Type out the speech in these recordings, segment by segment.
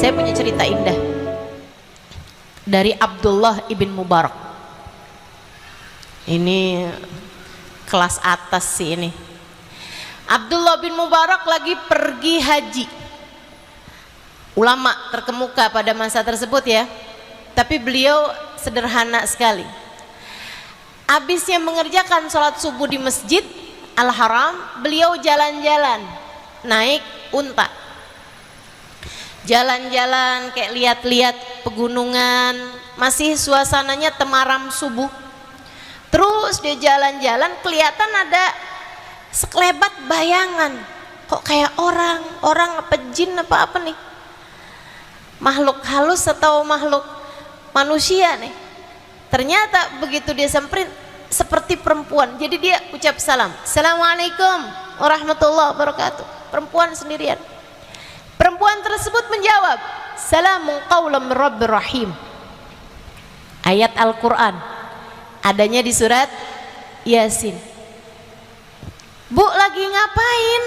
Saya punya cerita indah dari Abdullah ibn Mubarak. Ini kelas atas sih ini. Abdullah bin Mubarak lagi pergi haji. Ulama terkemuka pada masa tersebut ya. Tapi beliau sederhana sekali. Habisnya mengerjakan sholat subuh di Masjid Al-Haram, beliau jalan-jalan naik unta. Jalan-jalan kayak lihat-lihat pegunungan, masih suasananya temaram subuh. Terus dia jalan-jalan, kelihatan ada sekelebat bayangan. Kok kayak orang apa jin apa nih? Makhluk halus atau makhluk manusia nih? Ternyata begitu dia samperin seperti perempuan. Jadi dia ucap salam. Assalamualaikum warahmatullahi wabarakatuh. Perempuan sendirian. Perempuan tersebut menjawab, Salamun qawlam Rabbir Rahim. Ayat Al-Quran adanya di surat Yasin. Bu, lagi ngapain?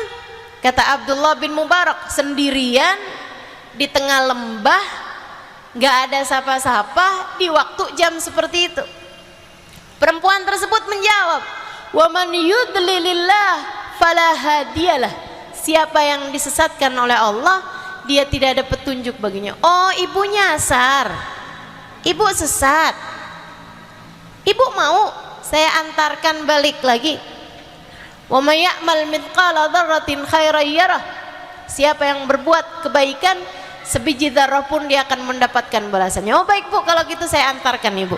Kata Abdullah bin Mubarak, sendirian di tengah lembah, gak ada sapa-sapa di waktu jam seperti itu. Perempuan tersebut menjawab, Wa man yudlilillah fala hadiyalah. Siapa yang disesatkan oleh Allah, dia tidak ada petunjuk baginya. Oh, ibu nyasar, ibu sesat, ibu mau saya antarkan balik lagi. Wa may ya'mal mithqala dzarratin khairan yarah. Siapa yang berbuat kebaikan sebiji dzarrah pun dia akan mendapatkan balasannya. Oh baik bu, kalau gitu saya antarkan ibu.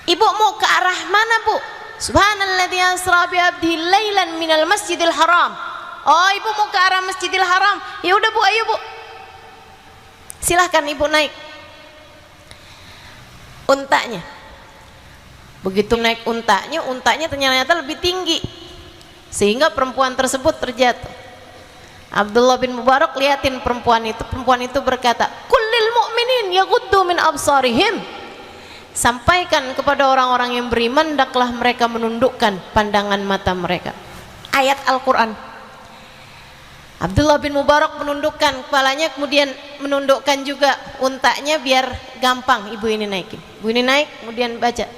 Ibu mau ke arah mana bu? Subhanalladzi asra bi 'abdihi lailan minal masjidil haram. Oh ibu mau ke arah Masjidil Haram. Ya udah bu, ayo bu. Silahkan ibu naik untanya. Begitu naik untanya ternyata lebih tinggi, sehingga perempuan tersebut terjatuh. Abdullah bin Mubarak liatin perempuan itu berkata, Kullil mu'minin yaghuddu min absarihim. Sampaikan kepada orang-orang yang beriman, hendaklah mereka menundukkan pandangan mata mereka. Ayat Al-Quran. Abdullah bin Mubarak menundukkan kepalanya, kemudian menundukkan juga untanya biar gampang ibu ini naikin. Ibu ini naik, kemudian baca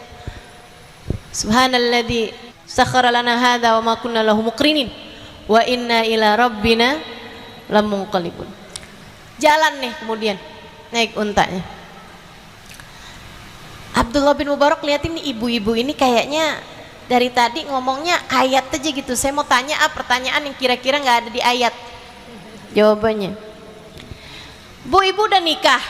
Subhanalladzi sakhkhara lana hadza wa ma kunna lahu muqrinin wa inna ila rabbina lamunqalibun. Jalan nih, kemudian naik untanya. Abdullah bin Mubarak lihatin nih ibu-ibu ini kayaknya dari tadi ngomongnya ayat aja gitu. Saya mau tanya pertanyaan yang kira-kira nggak ada di ayat. Jawabannya, Bu, ibu udah nikah?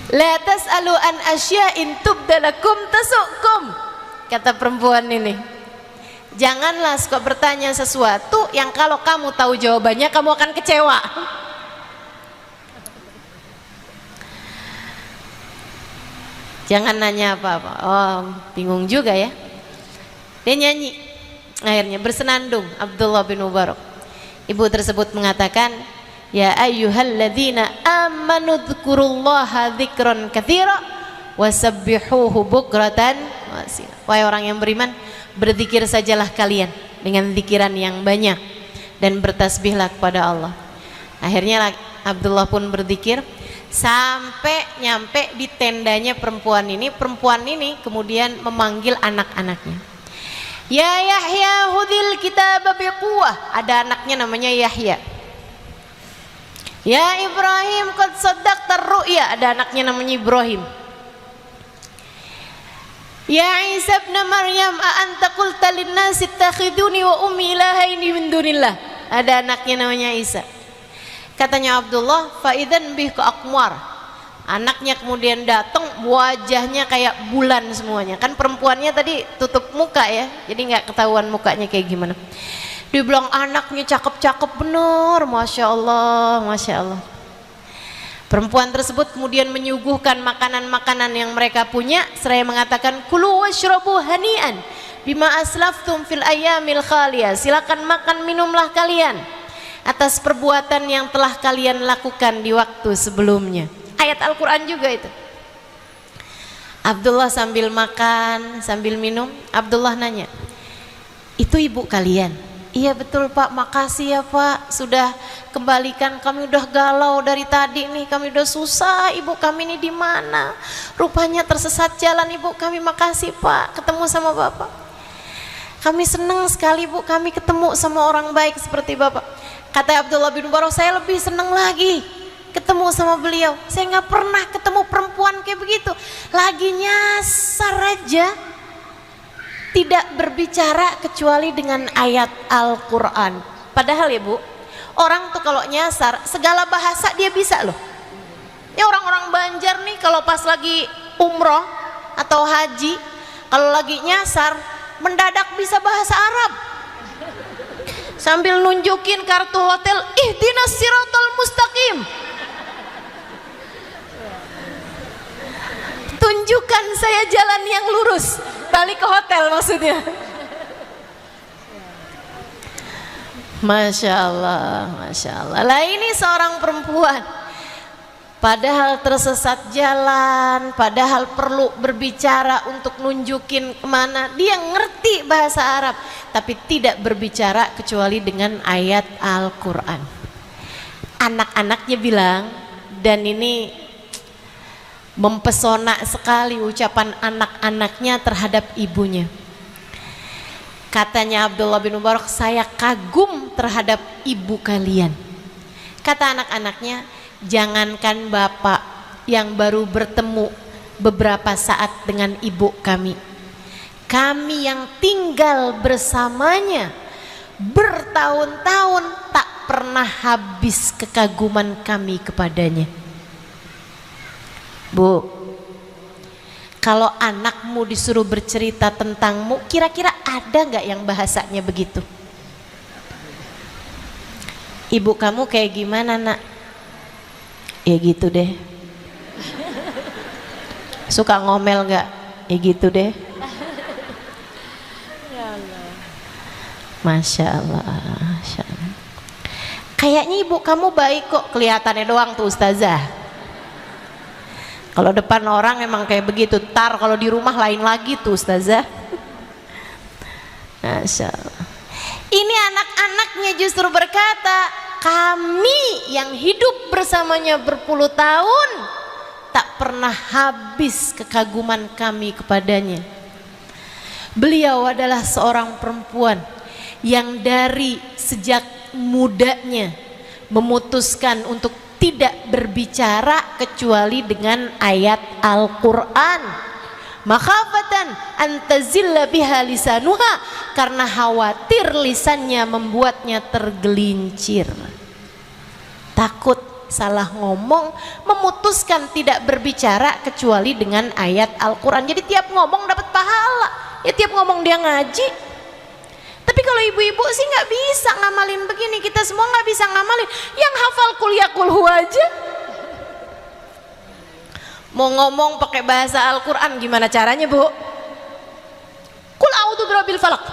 La tas'alu an asya'in tubdalakum tasukum. Kata perempuan ini, janganlah suka bertanya sesuatu yang kalau kamu tahu jawabannya kamu akan kecewa. Jangan nanya apa-apa. Oh, bingung juga ya. Dia nyanyi. Akhirnya bersenandung Abdullah bin Mubarak. Ibu tersebut mengatakan, Ya ayyuhalladzina amanu dzkurullaha dzikran katsira wasabbihuhu bukratan wasila. Wahai orang yang beriman, berzikir sajalah kalian dengan zikiran yang banyak dan bertasbihlah kepada Allah. Akhirnya Abdullah pun berzikir sampai nyampe di tendanya perempuan ini. Perempuan ini kemudian memanggil anak-anaknya. Ya Yahya hudil kitab biquwah. Ada anaknya namanya Yahya. Ya Ibrahim qad saddaqta ru'ya. Ada anaknya namanya Ibrahim. Ya Isa ibn Maryam a anta qulta lin-nasi ittakhiduni wa ummi ilahaini min dunillah. Ada anaknya namanya Isa. Katanya Abdullah, fa idzan bihka aqmar. Anaknya kemudian datang, wajahnya kayak bulan semuanya. Kan perempuannya tadi tutup muka ya, jadi nggak ketahuan mukanya kayak gimana. Dia bilang anaknya cakep-cakep bener, Masya Allah, Masya Allah. Perempuan tersebut kemudian menyuguhkan makanan-makanan yang mereka punya, seraya mengatakan, Kulu washrabu hani'an bima aslaftum fil ayyamil khaliyah. Silakan makan minumlah kalian atas perbuatan yang telah kalian lakukan di waktu sebelumnya. Ayat Al-Quran juga itu. Abdullah sambil makan, sambil minum, Abdullah nanya, itu ibu kalian? Iya betul Pak, makasih ya Pak, sudah kembalikan, kami udah galau dari tadi nih, kami udah susah, ibu kami ini di mana? Rupanya tersesat jalan ibu kami, makasih Pak, ketemu sama Bapak. Kami senang sekali Bu, kami ketemu sama orang baik seperti Bapak. Kata Abdullah bin Mubarak, saya lebih senang lagi ketemu sama beliau. Saya nggak pernah ketemu perempuan kayak begitu, lagi nyasar aja, tidak berbicara kecuali dengan ayat Al-Quran. Padahal ya Bu, orang tuh kalau nyasar segala bahasa dia bisa loh. Ini orang-orang Banjar nih kalau pas lagi umroh atau haji, kalau lagi nyasar mendadak bisa bahasa Arab sambil nunjukin kartu hotel, ihdinas siratal mustaqim, tunjukkan saya jalan yang lurus, balik ke hotel maksudnya. Masya Allah, Masya Allah. Lah ini seorang perempuan, padahal tersesat jalan, padahal perlu berbicara untuk nunjukin kemana, dia ngerti bahasa Arab tapi tidak berbicara kecuali dengan ayat Al-Quran. Anak-anaknya bilang, dan ini mempesona sekali ucapan anak-anaknya terhadap ibunya. Katanya Abdullah bin Mubarak, saya kagum terhadap ibu kalian. Kata anak-anaknya, jangankan bapak yang baru bertemu beberapa saat dengan ibu kami, kami yang tinggal bersamanya bertahun-tahun tak pernah habis kekaguman kami kepadanya. Bu, kalau anakmu disuruh bercerita tentangmu, kira-kira ada nggak yang bahasanya begitu? Ibu kamu kayak gimana nak? Ya gitu deh. Suka ngomel nggak? Ya gitu deh. Masya Allah, Masya Allah. Kayaknya ibu kamu baik kok, kelihatannya doang tuh ustazah. Kalau depan orang emang kayak begitu, tar kalau di rumah lain lagi tuh ustazah. Masya Allah. Ini anak-anaknya justru berkata, kami yang hidup bersamanya berpuluh tahun tak pernah habis kekaguman kami kepadanya. Beliau adalah seorang perempuan yang dari sejak mudanya memutuskan untuk tidak berbicara kecuali dengan ayat Al-Quran, makhafatan antazilla biha lisanuha, karena khawatir lisannya membuatnya tergelincir, takut salah ngomong, memutuskan tidak berbicara kecuali dengan ayat Al-Quran. Jadi tiap ngomong dapat pahala, ya tiap ngomong dia ngaji. Tapi kalau ibu-ibu sih nggak bisa ngamalin begini, kita semua nggak bisa ngamalin. Yang hafal kul ya kul huwa aja, mau ngomong pakai bahasa Al-Quran gimana caranya Bu? Kul a'udzu birabbil falaq,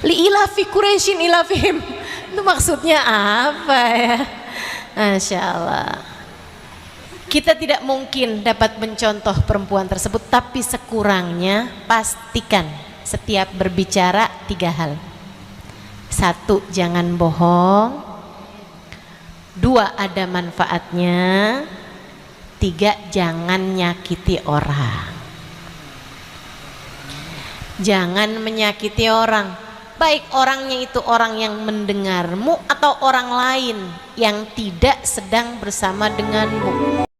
li ilafi Quraisyin ilafihim, itu maksudnya apa ya? Masya Allah. Kita tidak mungkin dapat mencontoh perempuan tersebut, tapi sekurangnya pastikan setiap berbicara 3 hal. 1, jangan bohong. 2, ada manfaatnya. 3, jangan nyakiti orang. Jangan menyakiti orang, baik orangnya itu orang yang mendengarmu atau orang lain yang tidak sedang bersama denganmu.